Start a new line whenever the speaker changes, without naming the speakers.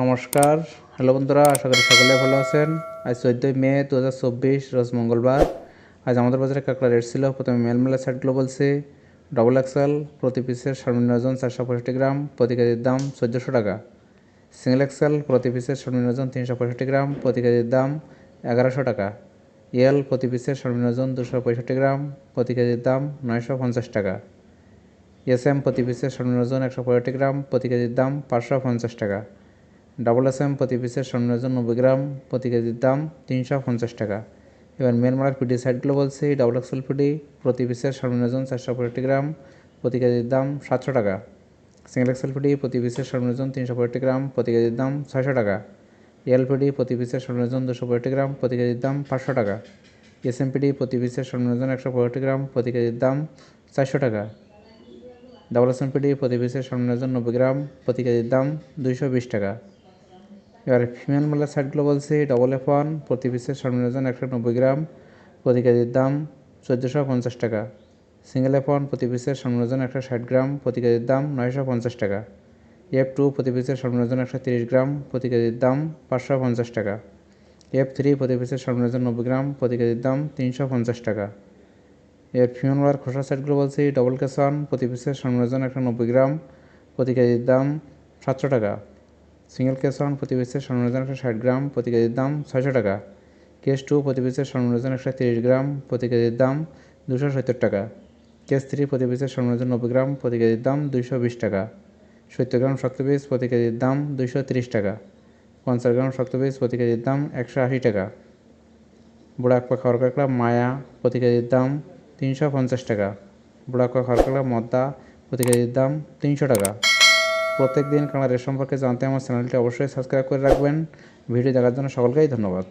নমস্কার, হ্যালো বন্ধুরা, আশা করি সকলে ভালো আছেন। আজ 14 মে 2024 রোজ মঙ্গলবার। আজ আমাদের বাজারে কাঁকড়া রেট ছিল। প্রথমে মেলমেলা সাইটগুলো বলছি। ডবল এক্সেল প্রতি পিসের সর্বনিম্ন ওজন 465 গ্রাম, প্রতি কেজির দাম 1400 টাকা। সিঙ্গেল এক্সেল প্রতি পিসের সর্বনিম্ন ওজন 365 গ্রাম, প্রতি কেজির দাম 1100 টাকা। এল প্রতি পিসের সর্বনিম্ন ওজন 265 গ্রাম, প্রতি কেজির দাম 950 টাকা। এসএম প্রতি পিসের সর্বনিম্ন ওজন 165 গ্রাম, প্রতি কেজির দাম 550 টাকা। ডাবল এসএম প্রতি পিসের সর্বনিম্ন ওজন 90 গ্রাম, প্রতি কেজির দাম 350 টাকা। এবার মেলমার্ক পিডি সাইডগুলো বলছি। ডাবল এক্সেল পিডি প্রতি পিসের সর্বনিম্ন ওজন 465 গ্রাম, প্রতি কেজির দাম 700 টাকা। সিঙ্গেল এক্সেল পিডি প্রতি পিসের সর্বনিম্ন ওজন 365 গ্রাম, প্রতি কেজির দাম 600 টাকা। এলপিডি প্রতি পিসের সর্বনিম্ন ওজন 265 গ্রাম, প্রতি কেজির দাম 500 টাকা। এসএমপিডি প্রতি পিসের সর্বনিম্ন ওজন 165 গ্রাম, প্রতি কেজির দাম 400 টাকা। ডাবল এসএমপিডি প্রতি পিসের সর্বনিম্ন ওজন 90 গ্রাম, প্রতি কেজির দাম 220 টাকা। এবার ফিমেল মেলার সাইডগুলো বলছি। ডবল F1 প্রতি পিসের সর্বনিম্ন ওজন 190 গ্রাম, প্রতি কেজির দাম 1450 টাকা। সিঙ্গেল F1 প্রতি পিসের সর্বনিম্ন ওজন 160 গ্রাম, প্রতি কেজির দাম 950 টাকা। F2 প্রতি পিসের সর্বনিম্ন ওজন 130 গ্রাম, প্রতি কেজির দাম 550 টাকা। F3 প্রতি পিসের সর্বনিম্ন ওজন 90 গ্রাম, প্রতি কেজির দাম 350 টাকা। এর ফিমেল মেলার খোসা সাইডগুলো বলছি। ডবল কেস1 প্রতি পিসের সর্বনিম্ন ওজন 190 গ্রাম, প্রতি কেজির দাম 700 টাকা। সিঙ্গেল কেস1 প্রতি পিসের সর্বনিম্ন ওজন 160 গ্রাম, প্রতি কেজির দাম 600 টাকা। কেস2 প্রতি পিসের সর্বনিম্ন ওজন 130 গ্রাম, প্রতি কেজির দাম 270 টাকা। কেস3 প্রতি পিসের সর্বনিম্ন ওজন 90 গ্রাম, প্রতি কেজির দাম 220 টাকা। 70 গ্রাম শক্ত পিস প্রতি কেজির দাম 230 টাকা। 50 গ্রাম শক্ত পিস প্রতি কেজির দাম 180 টাকা। বুড়া আকপা খাওয়ার কাঁকড়া মায়া প্রতি কেজির দাম 350 টাকা। বুড়া আকপা খাওয়ার কাঁকড়া মদ্দা প্রতি কেজির দাম 300 টাকা। প্রত্যেক দিন কাঁকড়া রেট সম্পর্কে জানতে আমার চ্যানেলটি অবশ্যই সাবস্ক্রাইব করে রাখবেন। ভিডিও দেখার জন্য সকলকেই ধন্যবাদ।